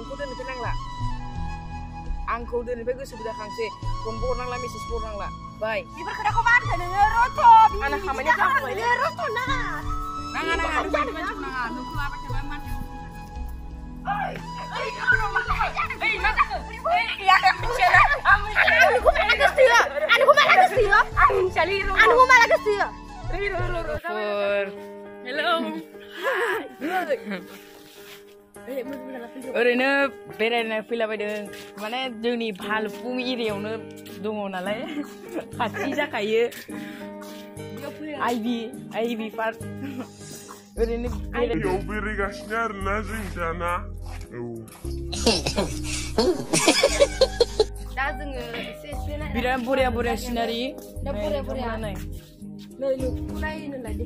फनखौ दोननिफ्राय नांला आंखौ दोननिफ्राय गोसो बुरजा खांसै फनबो हरनांला मेसेजबो हरनांला बाय बेफोर खोथाखौ मा होनखो नोङो रथ' आंना खामानिया जाबाय रथ' नाङा नाङा नोंखौ लाबाय थाबा मानसि ओरैनो बेरायनो फैलाबायदों माने जोंनि भालुकपुं एरियायावनो दङ नालाय खाथि जाखायो आइबि पार्क ओरैनो बेरायगासिनो आरोना जों दाना दा जोङो एसे बिराद बरिया सिनारि दा बरिया नै नोंखौ नायनो लायदो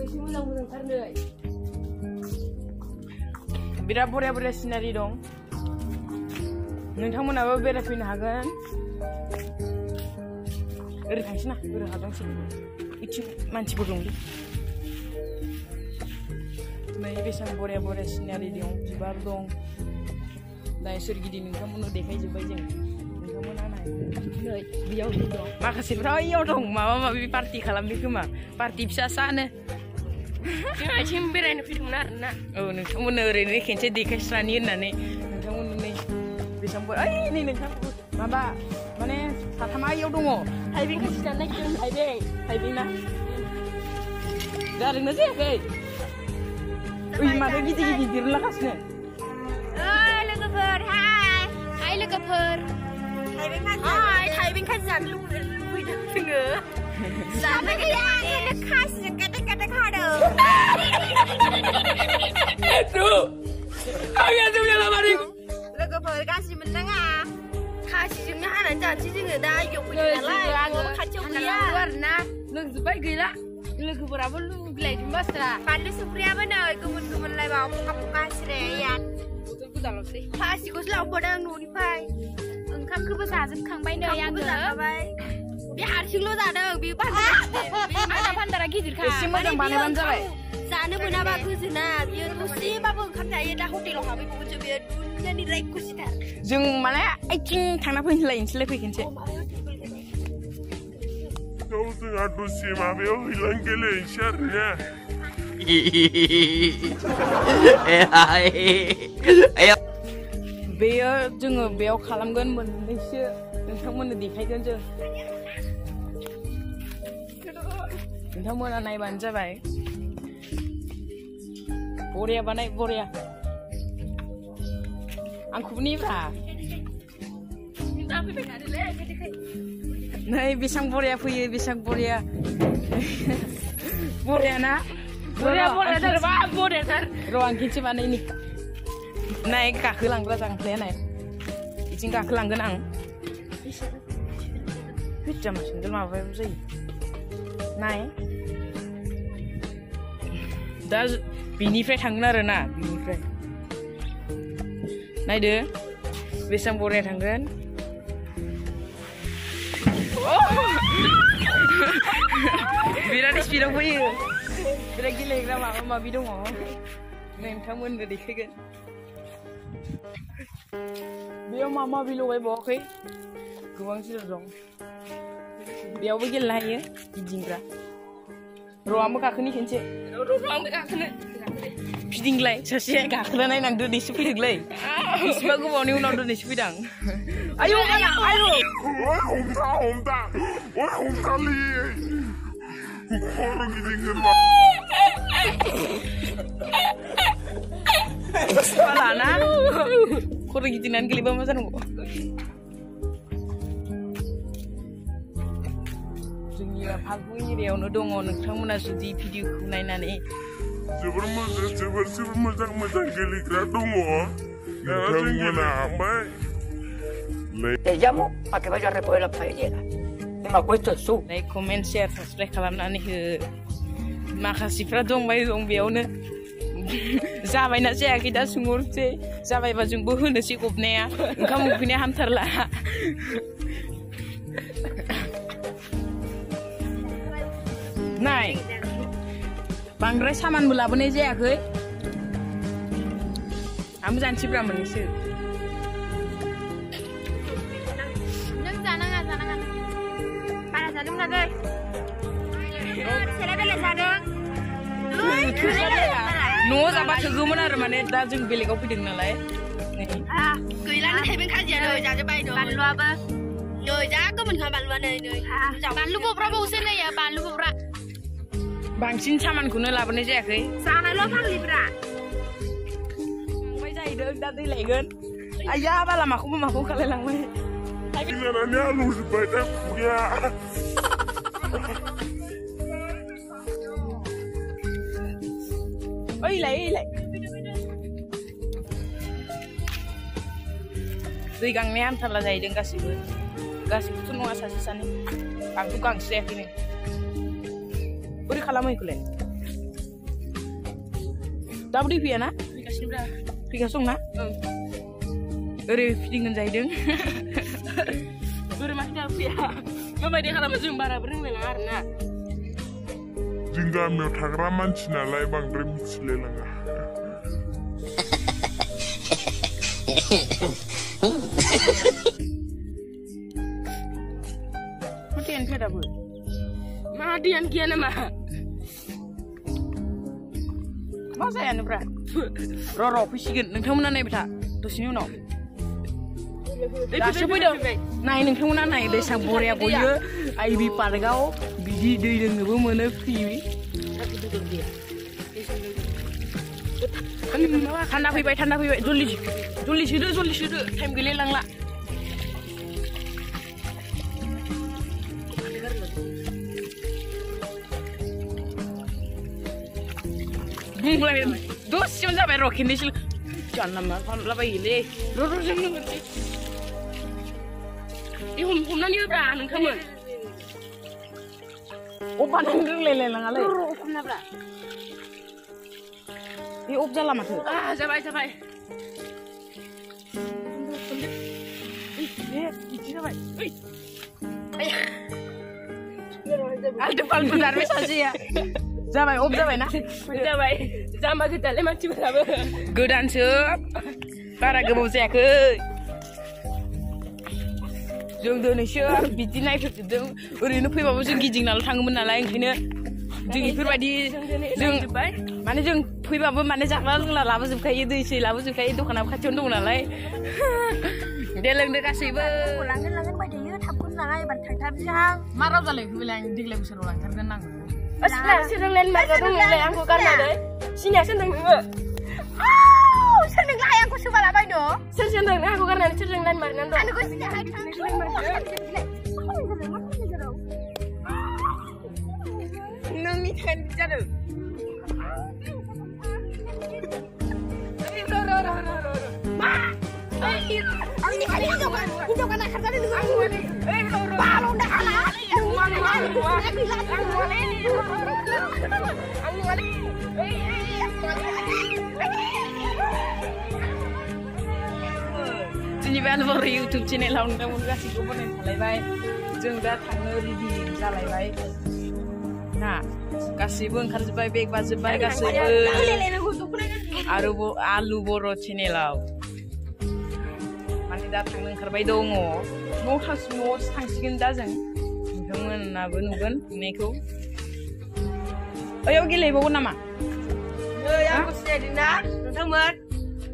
एसे मोजांथार नै बिराद बरिया सिनारि दं नोंथांमोनाबो बेरायफैनो हागोन ओरै थांसै ना ओरै हागोनसै इथिं मानसिफोर दं नै बेसेबां बरिया सिनारि दं बिबार दं दा सोरगिदिं नोंथांमोननो देखायजोब्बाय जों नोंथांमोना नाय नै बेयाव दं माखासेफ्रा इयाव दं माबा माबि पार्टि खालामदों खोमा पार्टि फिसासानो जों आथिं बेरायनो फैदोंमोन आरोना औ नोंथांमोननो ओरैनो खेनसे देखायस्रानि होननानै नोंथांमोननो नै बेसेबां ओइ नै नोंथां माबा माने साथामा इयाव दङ थाइबें खासि जानो नागिरदों थाइबें ना जादोंना जायाखै ओइ माथो गिदिर लागासिनो लोगोफोर हाय लोगोफोर थाइबें खासि जानो लुबैदों जोङो जानो गैया खासिजों गादा खादों लोगोफोर गाज्रि मोननाङा खासिजोंनो हानानै जानोसै जोङो दा इयाव फैदों नालाय आङो खाथियाव गैया आरोना लोंजोब्बाय गैला लोगोफोराबो लुगैलायदों बास्रा बानलु संख्रियाबो नै गुबुन लायबाव फका सिराया गोजानल'सै खासिखौसो लांफादों न'निफ्राय ओंखामखौबो जाजोबखांबाय नै आङो बे हारसिंल' जादों बे भान्दारा गिदिरखा एसे मोजां बानायबानो जाबाय जानो मोनाबा गोजोना बियो दसेबाबो ओंखाम जायो दा हटेलाव हाबैबावोसो बियो दुनियानि रायखुसिथार जों माने आइथिं थांना फैनोलायनोसैलाय फैखनोसै जोंहा दसे माबायाव हैलां गेलेनोसै आरोना बेयो जोङो बेयाव खालामगोन मोननैसो नोंथांमोननो देखायगोन जों नोंथांमोना नायबानो जाबाय बरिया बानाय बरिया आंखौबो नेब्रा नै बेसेबां बरिया फैयो बेसेबां बरिया बरियाना बरियाथार बा बरियाथार र' आं खेनसे बानायनि नाय गाखोलांग्रा जांख्लाया नाय बिथिं गाखोलांगोन आं जामा सेन्देल माबायाबो जायो नाय दा बिनिफ्राय थांगोन आरो ना बिनिफ्राय नायदो बेसेबां बरिया थांगोन बिराद स्पिडआव फैयो बिराद गेलेग्रा माबा माबि दङ नोंथांमोननो देखायगोन बेयाव मा माबि लगायबावाखै गोबां जिराद दं बेयावबो गेलेनो हायो गिदिंग्रा र' आंबो गाखोनि खेनसे आंबो गाखोनो फिदिंलाय सासे गाखोना नायनां दिनैसो फैदोंलै बेसेबा गोबावनि उनाव दिनैसो फैदां आयौ हमथालै खर' गिदिंगोन लाना खर' गिदिंनानै गेलेबा मा जानांगौ जोंनि भालुकपुं एरियायावनो दङ नोंथांमोना जुदि भिडिअखौ नायनानै जोबोर मोजां गेलेग्रा दङ नोंथांमोना ओमफ्राय Te llamo para que vayas a recoger las paelleras. Me ha puesto el sub. Like comment share subscribe खालामनानै हो माखासेफ्रा दंबाय दं बेयावनो जाबायना जायाखै दा सोंहरसै जाबायबा जोंबो होनोसै गबनाया ओंखाम उखैनाया हामथारला नाय बांद्राय सामानबो लाबोनाय जायाखै आंबो जानोसैब्रा मोननैसो नों जानाङा बारा जादों नागै सेला बेले जादों न'आव जाबा थोगौमोन आरो माने दा जों बेलेगाव फैदों नालाय गैलानो थाइबें खाजिया नै जाजोब्बाय दं बानलुआबो नै जा गोमोनखा बानलुआ नै बानलु बब्राबावसो नै बानलु बब्रा बांसिन सामानखौनो लाबोनाय जायाखै जानायल' फाग्लिब्रा थांबाय जाहैदों दा दै लायगोन आया बाला माखौ खालायलांबाय जानानै आलौजोब्बाय दा खुगाया ओइलाय दै गांनाया आन्थाला जाहैदों गासिबोथ' नङा सासे सानै आंथ' गांसो जायाखैनो बोरै खालामो बेखौलाय दाबो दै फैयाना फैगासिनो दंना ओरै फिदिंगोन जाहैदों बोरै माखि दाबो फैया माबायदि खालामो जों बाराबो रोंलायलाङा आरोना जों गामियाव थाग्रा मानसि नालाय बांद्राय मिथिलायलाङा दैयानो फैया दाबो मा दैयानो गैया नामा मा जायानोब्रा र' फैसिगोन नोंथांमोना नायबाय था दसेनि उनाव दासो फैदों नाय नोंथांमोना नाय बेसां बरिया बयो आइबि पार्कआव बिदि दै लोंनोबो मोनो फ्रि थान्दा फैबाय जल्दि सोदो टाइम गैलायलांला बुंलाय दसेयावनो जाबाय र' खेननैसो जानला मानला फानलाबायोलै र' जों लोंनोसै हमनानै होब्रा नोंथांमोन बानायनो रोंलायलाङालै हमनाब्रा बे अफ जाला माथो जाबाय बिदि जाबाय आलटु फाल्टु दारबाय सासेया जाबाय अफ जाबायना जाबाय जाम्बा गोदानलाय मानसिफोराबो गोदानसो बारा गोबाव जायाखै जों दिनैसो बिदि नायफेरजोबदों ओरैनो फैबाबो जों गिदिंनाल' थाङोमोन नालाय ओंखायनो जों बेफोरबायदि जों माने जों फैबाबो माने जाग्रा लोंग्रा लाबोजोबखायो दै लाबोजोबखायो दखानाबो खाथियावनो दं नालाय दे लोंदो गासैबो लांगोन बाय थायो थाबखौनो लाङा एबार थांथारनोहां मा राव जालायखौलाय आं देग्लाय बोसोराव लांथारगोन आं सोलोंनाय मार्गा दं नोंलाय आंखौ गारनानै सिनाया सोरजों नोङो सोर नोंलाय आंखौ सोरबा लाबाय दं सोर नोंनो आंखौ गारनानै सोरजों लाइन मारिनानै दं आंखौ सिनायाहाय नोंनि थाखायनो बिदि जादों आंनि खालि हिनजाव गाना खारजानो नोङो बाल' दाखाला जोंनि बे बर' इउटुब चेनेलाव नोंथांमोन गासैखौबो बनायनो थालायबाय जों दा थांनो रेडि जालायबाय ना गासैबो ओंखारजोब्बाय बेग बाजोब्बाय गासैबो आलु बर' चेनेलाव माने दा थांनो ओंखारबाय दङ न'आवसो थांसिगोन दा जों नोंथांमोनाबो नुगोन थांनायखौ ओयाव गेलेबावगोन नामा आंखौ सिनायदोंना नोंथांमोन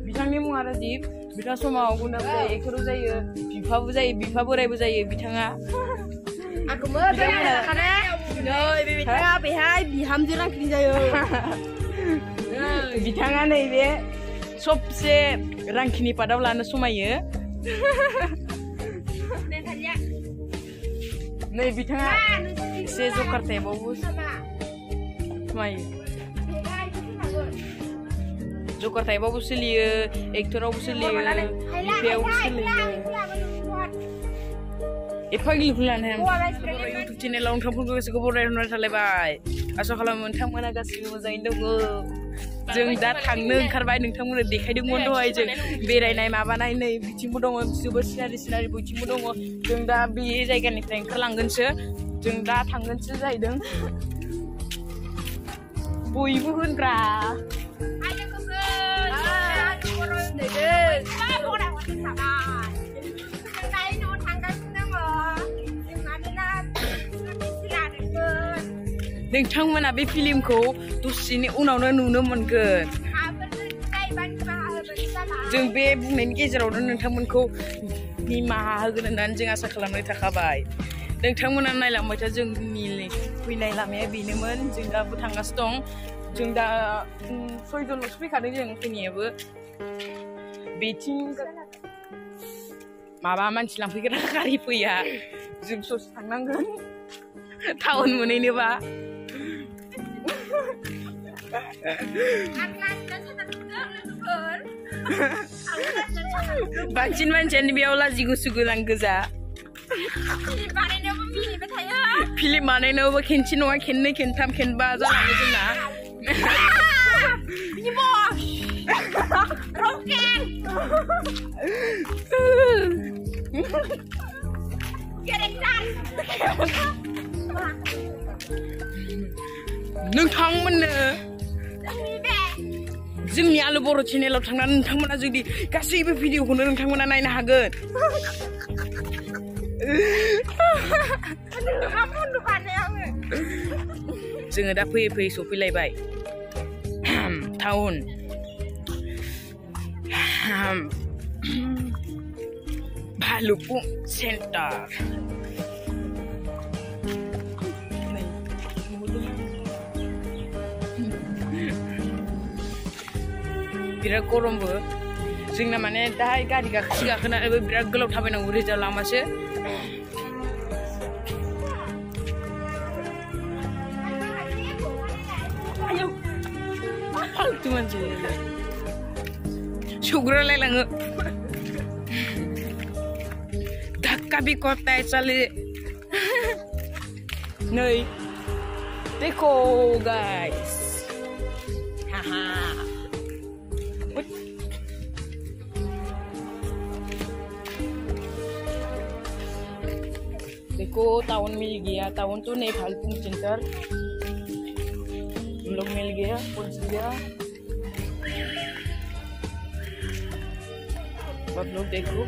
बिथांनि मुङा राजिब बिथाङा समाव गुन्दाबो जायो एक्टरबो जायो बिफाबो जायो बिफा बोरायबो जायो बिथाङा आंखौ मोजां मोनखादों नै बिथाङा बेहाय बिहामजो रांखिनि जायो बिथाङा नैबे सबसे रांखिनि पादाव लानो समायो नै बिथाङा एसे जकार टाइपआवबो समायो जकार टाइपआवबो सोलियो एक्टरावबो सोलियो बिफायावबो सोलियो एफा गिलिखौ लानो हाया इउटुब चेनेलाव नोंथांफोरखौ गोसोखौ बरायहरनाय थालायबाय आसा खालामो नोंथांमोना गासैबो मोजाङैनो दङ जों दा थांनो ओंखारबाय नोंथांमोननो देखायदोंमोन दहाय जों बेरायनाय माबानाय नै बिथिंबो दङ जोबोद सिनारि बयथिंबो दङ जों दा बे जायगानिफ्राय ओंखारलांगोनसो जों दा थांगोनसो जाहैदों बयबो होनब्रा नोंथांमोना बे फिल्मखौ दसेनि उनावनो नुनो मोनगोन जों बे बुंनायनि गेजेरावनो नोंथांमोनखौ निमाहा होगोन होननानै जों आसा खालामनाय थाखाबाय नोंथांमोना नायलांबाय था जोंनि फैनाय लामाया बेनोमोन जों दाबो थांगासिनो दं जों दा 6 जनल'सो फैखादों जों फैनायाबो बेथिं माबा मानसि लांफैग्रा गारि फैया जों ससे थांनांगोन टाउन मोनहैनोबा बांसिन मानसियानो बेयाव लाजि गुसु गोनां गोजा फिल्म बानायनायावबो खेनसे नङा खेननै खेनथाम खेनबा जालाङो जोंना नोंथांमोननो जोंनि आलु बर' चेनेलाव थांनानै नोंथांमोना जुदि गासैबो भिडिअखौनो नोंथांमोना नायनो हागोन जोङो दा फैयै फैयै सफैलायबाय टाउन भालुकपुं सेन्टार बिराद गरमबो जोंना माने दाहाय गारि गाखोनानैबो बिराद गोलाव थाबायनांगौ रिजार्भ लामासो फालतु मानसि सौग्रालायलाङो धक्का बिकटाय चाले नै देखो गाइस हाहा देखो टाउन मिल गया टाउन तो नहीं भालुकपुं सेंटर हम लोग मिल गया पहुंच गया आप लोग देखो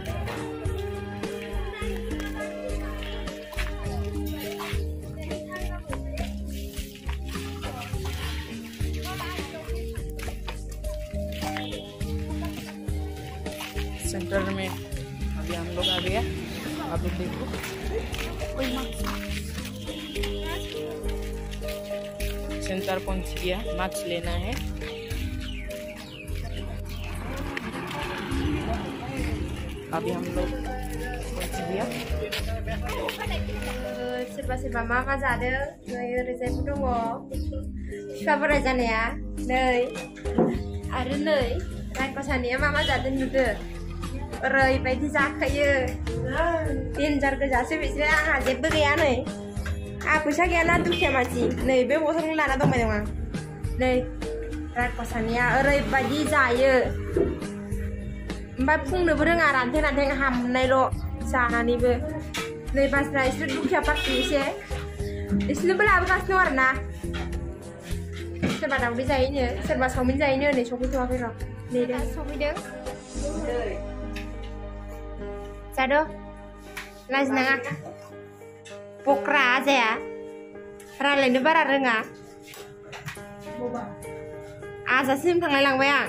सेंटर में अभी हम लोग आ गया आप लोग देखो सेंटर पहुंच गया मास्क लेना है अभी हम लोग पहुंच गया सोरबा मा जादों नै ओरैजायबो दङ फिफा बोराय जानाया नै आरो नै रायखसानिया मा जादों नुदो ओरैबायदि जाखायो डेन्जार गोजासो बिसोरो आंहा जेबो गैया नै आंहा फैसा गैयाना दुखिया मानसि नै बे बथलखौ लाना दंबाय दं आं नै रायखसानिया ओरैबायदि जायो ओमफ्राय फुंनोबो रोङा रानथें रानथें हामनायल' जानानैबो नै बास्रा इसोर दुखिया पार्टि एसे इसोरनोबो लाबोगासिनो दं आरोना सोरबा दावदै जायोनो सोरबा चावमिन जायोनो नै सफैथ'वाखै र' नै दा सफैदों जादो लाजिनाङा बक्रा जाया रायलायनो बारा रोङा आजासिम थांलाय लांबाय आं